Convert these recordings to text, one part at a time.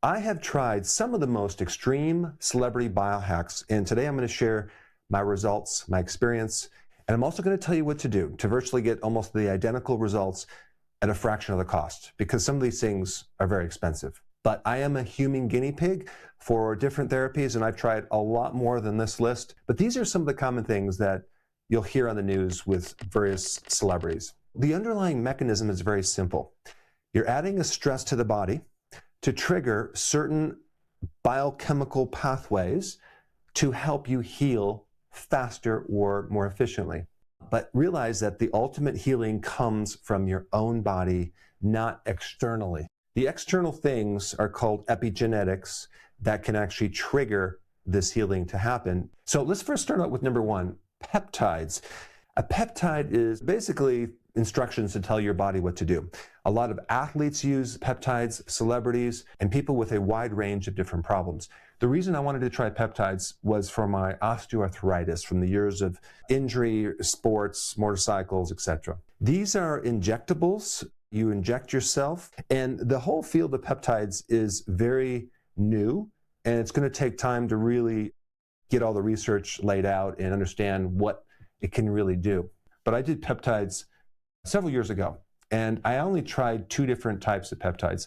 I have tried some of the most extreme celebrity biohacks, and today I'm going to share my results, my experience, and I'm also going to tell you what to do to virtually get almost the identical results at a fraction of the cost, because some of these things are very expensive. But I am a human guinea pig for different therapies, and I've tried a lot more than this list. But these are some of the common things that you'll hear on the news with various celebrities. The underlying mechanism is very simple. You're adding a stress to the body to trigger certain biochemical pathways to help you heal faster or more efficiently. But realize that the ultimate healing comes from your own body, not externally. The external things are called epigenetics that can actually trigger this healing to happen. So let's first start out with number one, peptides. A peptide is basically instructions to tell your body what to do. A lot of athletes use peptides, celebrities, and people with a wide range of different problems. The reason I wanted to try peptides was for my osteoarthritis from the years of injury, sports, motorcycles, etc. These are injectables. You inject yourself, and the whole field of peptides is very new, and it's going to take time to really get all the research laid out and understand what it can really do. But I did peptides several years ago, and I only tried two different types of peptides.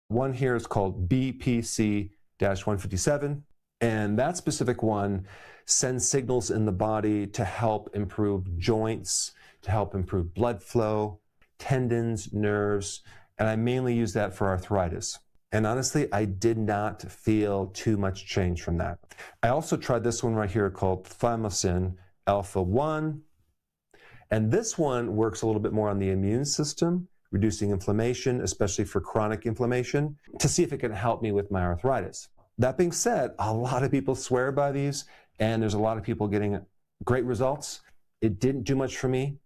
One here is called BPC-157, and that specific one sends signals in the body to help improve joints, to help improve blood flow, tendons, nerves, and I mainly use that for arthritis. And honestly, I did not feel too much change from that. I also tried this one right here called thymosin alpha 1. And this one works a little bit more on the immune system, reducing inflammation, especially for chronic inflammation, to see if it can help me with my arthritis. That being said, a lot of people swear by these, and there's a lot of people getting great results. It didn't do much for me,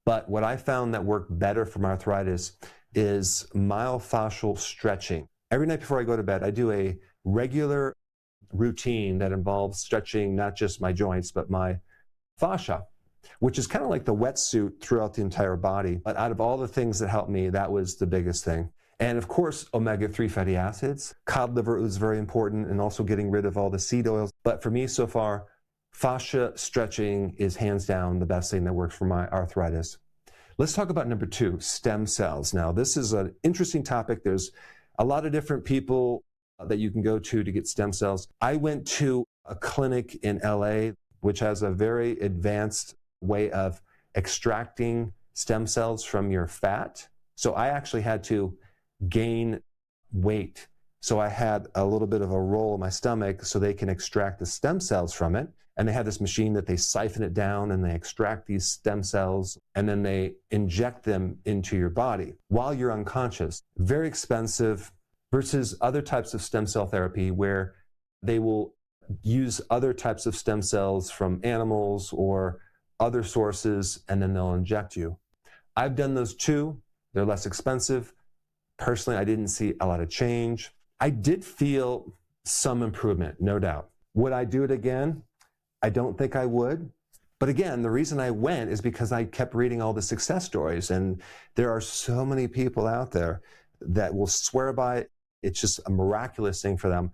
but what I found that worked better for my arthritis is myofascial stretching. Every night before I go to bed, I do a regular routine that involves stretching not just my joints, but my fascia, which is kind of like the wetsuit throughout the entire body. But out of all the things that helped me, that was the biggest thing. And of course, omega-3 fatty acids. Cod liver is very important, and also getting rid of all the seed oils. But for me so far, fascia stretching is hands down the best thing that works for my arthritis. Let's talk about number two, stem cells. Now, this is an interesting topic. There's a lot of different people that you can go to get stem cells. I went to a clinic in LA, which has a very advanced way of extracting stem cells from your fat. So I actually had to gain weight. So I had a little bit of a roll in my stomach so they can extract the stem cells from it. And they have this machine that they siphon it down and they extract these stem cells and then they inject them into your body while you're unconscious. Very expensive versus other types of stem cell therapy where they will use other types of stem cells from animals or other sources and then they'll inject you. I've done those too. They're less expensive. Personally, I didn't see a lot of change. I did feel some improvement, no doubt. Would I do it again? I don't think I would. But again, the reason I went is because I kept reading all the success stories, and there are so many people out there that will swear by it. It's just a miraculous thing for them.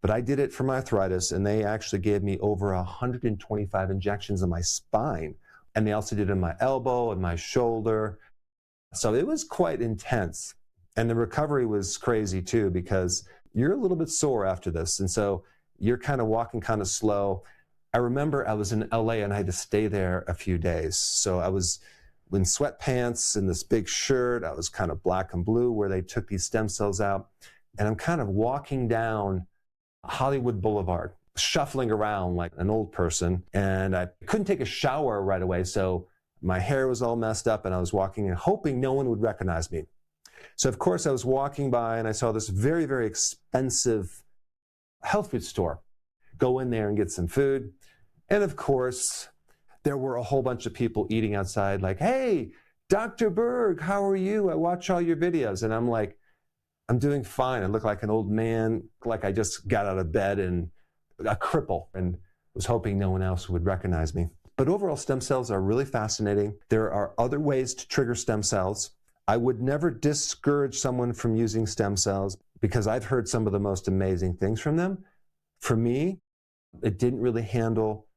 But I did it for my arthritis, and they actually gave me over 125 injections in my spine. And they also did it in my elbow and my shoulder. So it was quite intense. And the recovery was crazy too, because you're a little bit sore after this. And so you're kind of walking kind of slow. I remember I was in LA and I had to stay there a few days. So I was in sweatpants and this big shirt. I was kind of black and blue where they took these stem cells out. And I'm kind of walking down Hollywood Boulevard, shuffling around like an old person. And I couldn't take a shower right away. So my hair was all messed up and I was walking and hoping no one would recognize me. So of course I was walking by and I saw this very, very expensive health food store. Go in there and get some food. And of course, there were a whole bunch of people eating outside like, hey, Dr. Berg, how are you? I watch all your videos. And I'm like, I'm doing fine. I look like an old man, like I just got out of bed and a cripple, and was hoping no one else would recognize me. But overall, stem cells are really fascinating. There are other ways to trigger stem cells. I would never discourage someone from using stem cells because I've heard some of the most amazing things from them. For me, it didn't really handle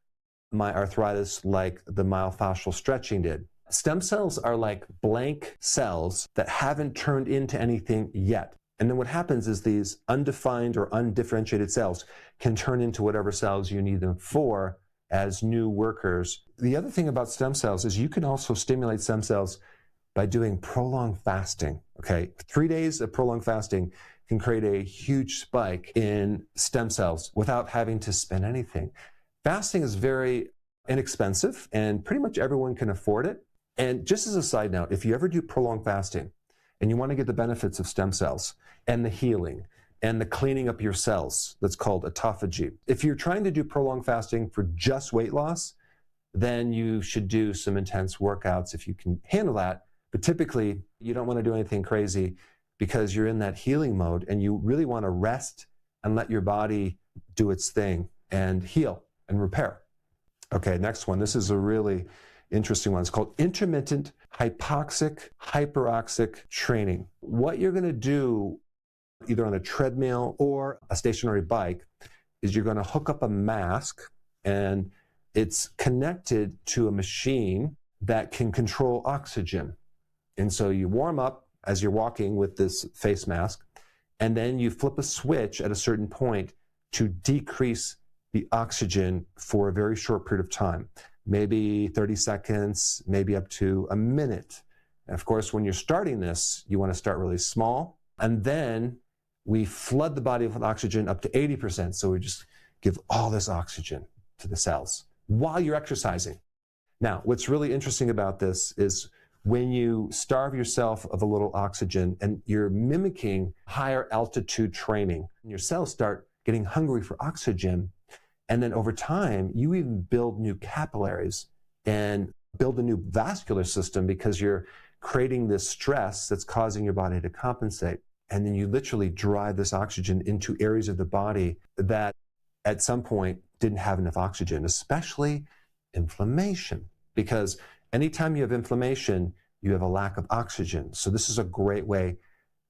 my arthritis like the myofascial stretching did. Stem cells are like blank cells that haven't turned into anything yet. And then what happens is these undefined or undifferentiated cells can turn into whatever cells you need them for as new workers. The other thing about stem cells is you can also stimulate stem cells by doing prolonged fasting, okay? 3 days of prolonged fasting can create a huge spike in stem cells without having to spend anything. Fasting is very inexpensive and pretty much everyone can afford it. And just as a side note, if you ever do prolonged fasting and you want to get the benefits of stem cells and the healing and the cleaning up your cells, that's called autophagy. If you're trying to do prolonged fasting for just weight loss, then you should do some intense workouts if you can handle that. But typically, you don't want to do anything crazy because you're in that healing mode and you really want to rest and let your body do its thing and heal and repair. Okay, next one. This is a really interesting one. It's called intermittent hypoxic hyperoxic training. What you're going to do either on a treadmill or a stationary bike is you're going to hook up a mask and it's connected to a machine that can control oxygen. And so you warm up as you're walking with this face mask, and then you flip a switch at a certain point to decrease the oxygen for a very short period of time, maybe 30 seconds, maybe up to a minute. And of course, when you're starting this, you want to start really small, and then we flood the body with oxygen up to 80%. So we just give all this oxygen to the cells while you're exercising. Now, what's really interesting about this is when you starve yourself of a little oxygen and you're mimicking higher altitude training, your cells start getting hungry for oxygen. And then over time, you even build new capillaries and build a new vascular system because you're creating this stress that's causing your body to compensate. And then you literally drive this oxygen into areas of the body that at some point didn't have enough oxygen, especially inflammation. Because anytime you have inflammation, you have a lack of oxygen. So this is a great way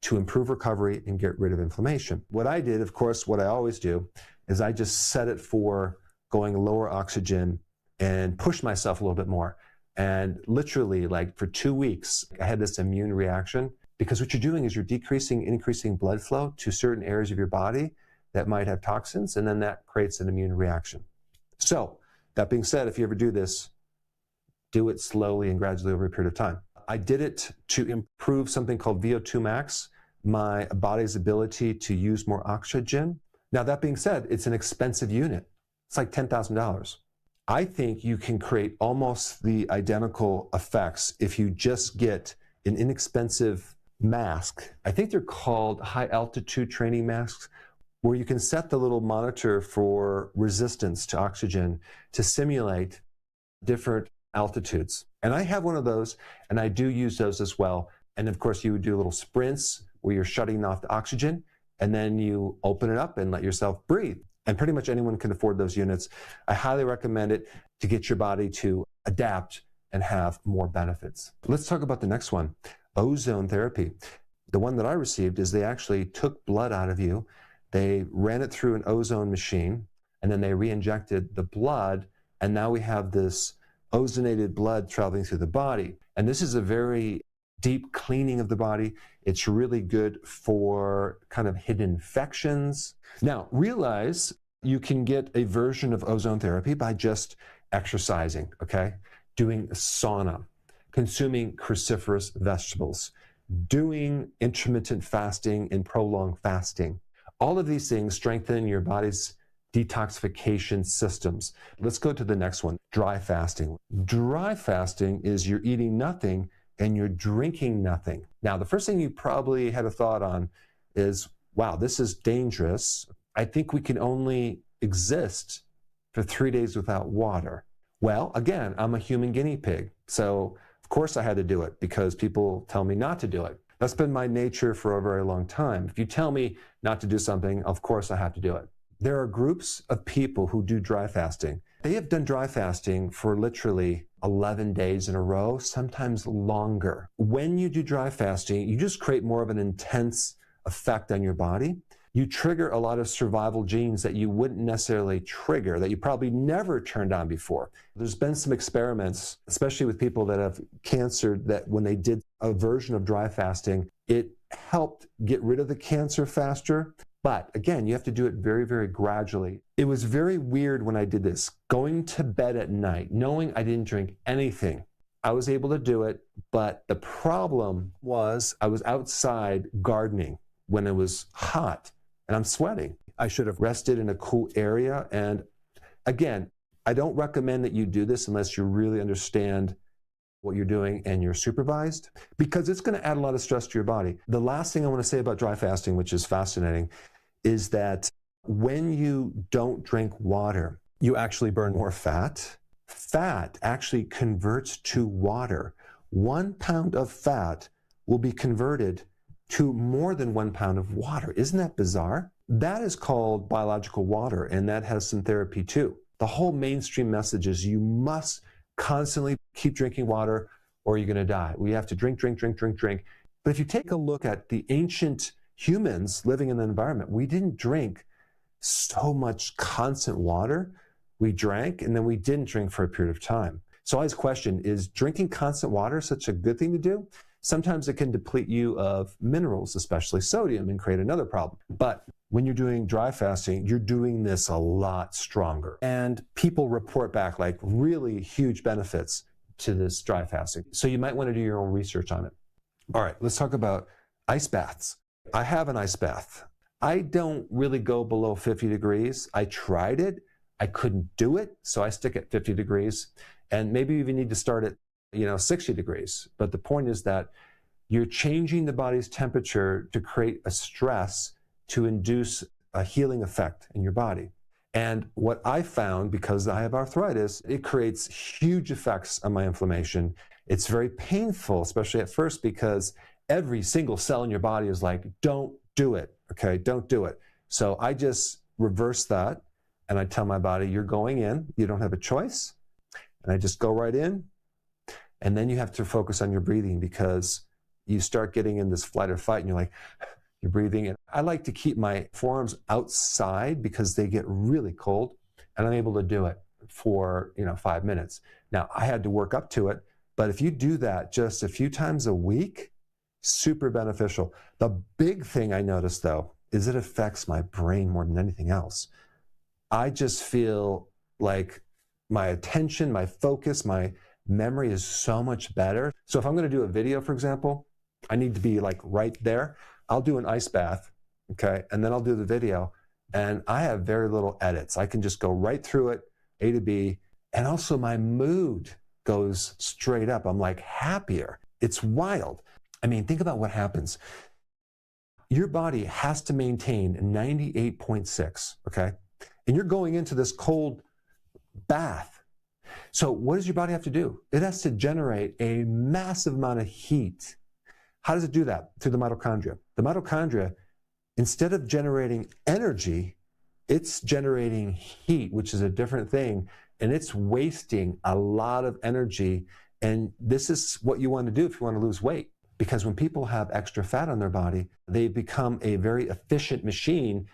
to improve recovery and get rid of inflammation. What I did, of course, what I always do, is I just set it for going lower oxygen and push myself a little bit more. And literally, like for 2 weeks, I had this immune reaction because what you're doing is you're increasing blood flow to certain areas of your body that might have toxins, and then that creates an immune reaction. So that being said, if you ever do this, do it slowly and gradually over a period of time. I did it to improve something called VO2 max, my body's ability to use more oxygen. Now, that being said, it's an expensive unit. It's like $10,000. I think you can create almost the identical effects if you just get an inexpensive mask. I think they're called high altitude training masks, where you can set the little monitor for resistance to oxygen to simulate different altitudes. And I have one of those, and I do use those as well. And of course, you would do little sprints where you're shutting off the oxygen, and then you open it up and let yourself breathe. And pretty much anyone can afford those units. I highly recommend it to get your body to adapt and have more benefits. Let's talk about the next one, ozone therapy. The one that I received is they actually took blood out of you, they ran it through an ozone machine, and then they re-injected the blood, and now we have this ozonated blood traveling through the body. And this is a very deep cleaning of the body. It's really good for kind of hidden infections. Now, realize you can get a version of ozone therapy by just exercising, okay? Doing a sauna, consuming cruciferous vegetables, doing intermittent fasting and prolonged fasting. All of these things strengthen your body's detoxification systems. Let's go to the next one, dry fasting. Dry fasting is you're eating nothing and you're drinking nothing. Now, the first thing you probably had a thought on is, wow, this is dangerous. I think we can only exist for 3 days without water. Well, again, I'm a human guinea pig. So of course I had to do it because people tell me not to do it. That's been my nature for a very long time. If you tell me not to do something, of course I have to do it. There are groups of people who do dry fasting. They have done dry fasting for literally 11 days in a row, sometimes longer. When you do dry fasting, you just create more of an intense effect on your body. You trigger a lot of survival genes that you wouldn't necessarily trigger, that you probably never turned on before. There's been some experiments, especially with people that have cancer, that when they did a version of dry fasting, it helped get rid of the cancer faster. But again, you have to do it very, very gradually. It was very weird when I did this, going to bed at night, knowing I didn't drink anything. I was able to do it, but the problem was I was outside gardening when it was hot and I'm sweating. I should have rested in a cool area. And again, I don't recommend that you do this unless you really understand what you're doing and you're supervised, because it's going to add a lot of stress to your body. The last thing I want to say about dry fasting, which is fascinating, is that when you don't drink water, you actually burn more fat. Fat actually converts to water. 1 pound of fat will be converted to more than 1 pound of water. Isn't that bizarre? That is called biological water, and that has some therapy too. The whole mainstream message is you must constantly keep drinking water or you're going to die. We have to drink. But if you take a look at the ancient humans living in the environment, we didn't drink so much constant water. We drank and then we didn't drink for a period of time. So I always question, is drinking constant water such a good thing to do? Sometimes it can deplete you of minerals, especially sodium, and create another problem. But when you're doing dry fasting, you're doing this a lot stronger. And people report back like really huge benefits to this dry fasting. So you might want to do your own research on it. All right, let's talk about ice baths. I have an ice bath. I don't really go below 50 degrees. I tried it. I couldn't do it, so I stick at 50 degrees. And maybe you even need to start at 60 degrees. But the point is that you're changing the body's temperature to create a stress to induce a healing effect in your body. And what I found, because I have arthritis, it creates huge effects on my inflammation. It's very painful, especially at first, because every single cell in your body is like, don't do it, okay? Don't do it. So I just reverse that, and I tell my body, you're going in, you don't have a choice. And I just go right in. And then you have to focus on your breathing, because you start getting in this flight or fight and you're like, you're breathing. And I like to keep my forearms outside because they get really cold, and I'm able to do it for 5 minutes. Now I had to work up to it, but if you do that just a few times a week, super beneficial. The big thing I noticed though, is it affects my brain more than anything else. I just feel like my attention, my focus, my memory is so much better. So if I'm going to do a video, for example, I need to be like right there. I'll do an ice bath, okay? And then I'll do the video, and I have very little edits. I can just go right through it, A to B, and also my mood goes straight up. I'm like happier. It's wild. I mean, think about what happens. Your body has to maintain 98.6, okay? And you're going into this cold bath. So what does your body have to do? It has to generate a massive amount of heat. How does it do that? Through the mitochondria. The mitochondria, instead of generating energy, it's generating heat, which is a different thing, and it's wasting a lot of energy. And this is what you want to do if you want to lose weight. Because when people have extra fat on their body, they become a very efficient machine,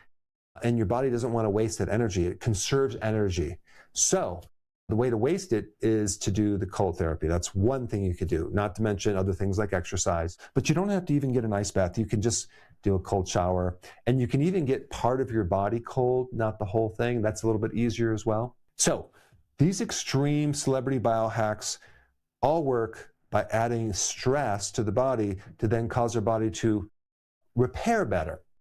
and your body doesn't want to waste that energy. It conserves energy. So the way to waste it is to do the cold therapy. That's one thing you could do, not to mention other things like exercise. But you don't have to even get an ice bath. You can just do a cold shower. And you can even get part of your body cold, not the whole thing. That's a little bit easier as well. So these extreme celebrity biohacks all work by adding stress to the body to then cause our body to repair better.